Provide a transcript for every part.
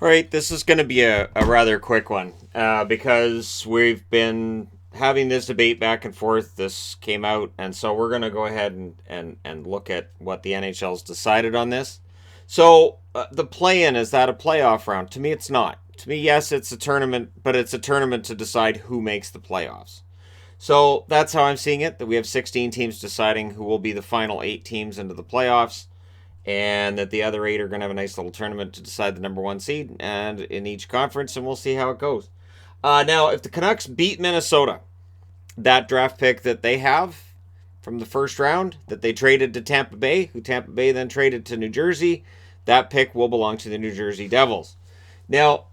All right, this is going to be a rather quick one because we've been having this debate back and forth. This came out, and so we're going to go ahead and look at what the NHL's decided on this. So, the play-in, is that a playoff round? To me, it's not. To me, yes, it's a tournament, but it's a tournament to decide who makes the playoffs. So, that's how I'm seeing it, that we have 16 teams deciding who will be the final 8 teams into the playoffs, and that the other 8 are going to have a nice little tournament to decide the number 1 seed and in each conference, and we'll see how it goes. Now, if the Canucks beat Minnesota, that draft pick that they have from the first round that they traded to Tampa Bay, who Tampa Bay then traded to New Jersey, that pick will belong to the New Jersey Devils. Now,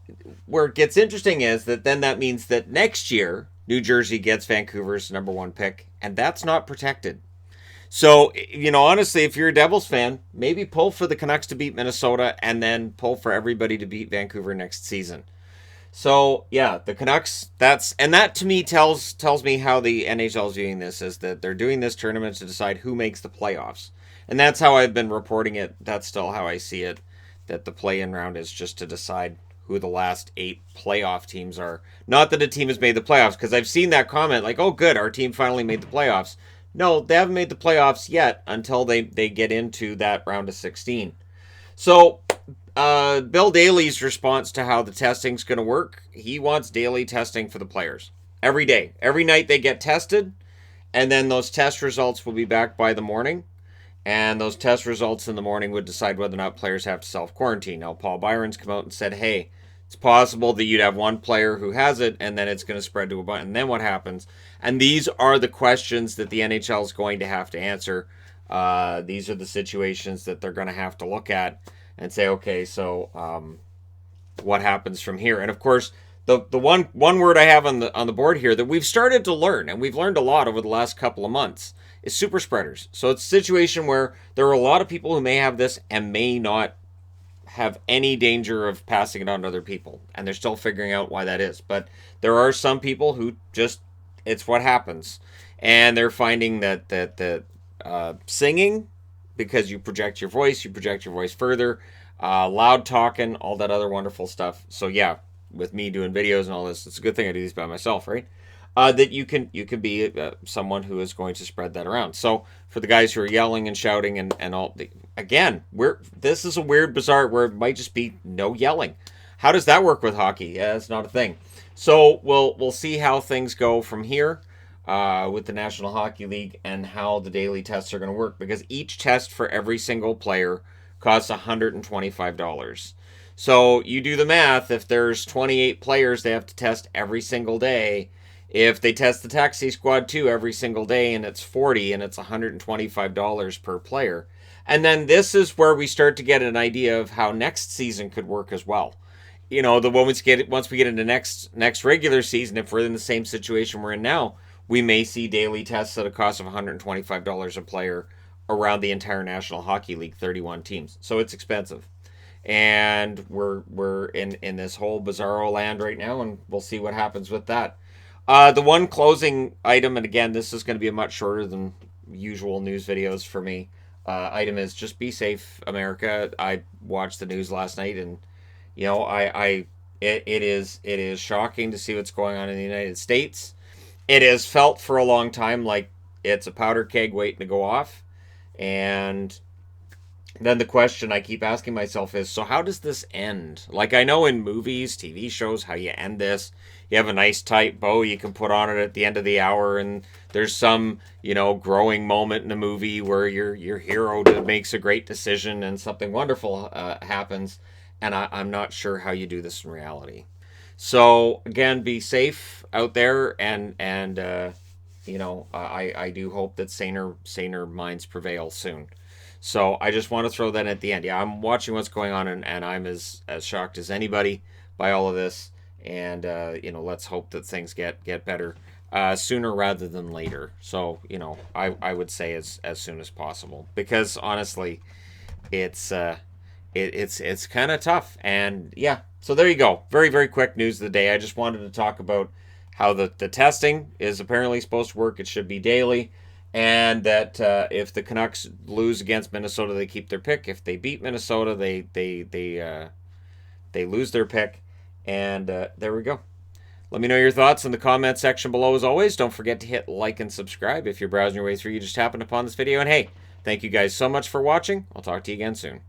where it gets interesting is that then that means that next year, New Jersey gets Vancouver's number 1 pick, and that's not protected. So, honestly, if you're a Devils fan, maybe pull for the Canucks to beat Minnesota and then pull for everybody to beat Vancouver next season. So, yeah, the Canucks, that to me tells me how the NHL is viewing this, is that they're doing this tournament to decide who makes the playoffs. And that's how I've been reporting it. That's still how I see it, that the play-in round is just to decide who the last 8 playoff teams are. Not that a team has made the playoffs, because I've seen that comment like, oh, good, our team finally made the playoffs. No, they haven't made the playoffs yet until they get into that round of 16. So, Bill Daly's response to how the testing's going to work, he wants daily testing for the players. Every day. Every night they get tested, and then those test results will be back by the morning. And those test results in the morning would decide whether or not players have to self-quarantine. Now, Paul Byron's come out and said, hey, it's possible that you'd have one player who has it, and then it's going to spread to a bunch. And then what happens? And these are the questions that the NHL is going to have to answer. These are the situations that they're going to have to look at and say, okay, so what happens from here? And of course, the one word I have on the board here that we've started to learn, and we've learned a lot over the last couple of months, is super spreaders. So it's a situation where there are a lot of people who may have this and may not have any danger of passing it on to other people, and they're still figuring out why that is. But there are some people who just, it's what happens, and they're finding that singing, because you project your voice further, loud talking, all that other wonderful stuff. So yeah, with me doing videos and all this, it's a good thing I do these by myself, right? That you can be someone who is going to spread that around. So for the guys who are yelling and shouting and all, again, this is a weird, bizarre, where it might just be no yelling. How does that work with hockey? Yeah, it's not a thing. So we'll see how things go from here with the National Hockey League and how the daily tests are going to work, because each test for every single player costs $125. So you do the math. If there's 28 players they have to test every single day, if they test the taxi squad too every single day, and it's 40, and it's $125 per player. And then this is where we start to get an idea of how next season could work as well. Once we get into next regular season, if we're in the same situation we're in now, we may see daily tests at a cost of $125 a player around the entire National Hockey League, 31 teams. So it's expensive. And we're in this whole bizarro land right now, and we'll see what happens with that. The one closing item, and again, this is going to be a much shorter than usual news videos for me, item is just be safe, America. I watched the news last night, and it is shocking to see what's going on in the United States. It has felt for a long time like it's a powder keg waiting to go off, and then the question I keep asking myself is, so how does this end? Like, I know in movies, TV shows, how you end this. You have a nice tight bow you can put on it at the end of the hour, and there's some, growing moment in the movie where your hero makes a great decision and something wonderful happens. And I'm not sure how you do this in reality. So, again, be safe out there, and I do hope that saner minds prevail soon. So I just want to throw that at the end. Yeah, I'm watching what's going on, and I'm as shocked as anybody by all of this. And let's hope that things get better sooner rather than later. So I would say as soon as possible, because honestly, it's kind of tough. And yeah, so there you go. Very, very quick news of the day. I just wanted to talk about how the testing is apparently supposed to work. It should be daily. And that if the Canucks lose against Minnesota, they keep their pick. If they beat Minnesota, they They lose their pick, and there we go. Let me know your thoughts in the comment section below as always. Don't forget to hit like and subscribe if you're browsing your way through. You just happened upon this video. And hey, thank you guys so much for watching. I'll talk to you again soon.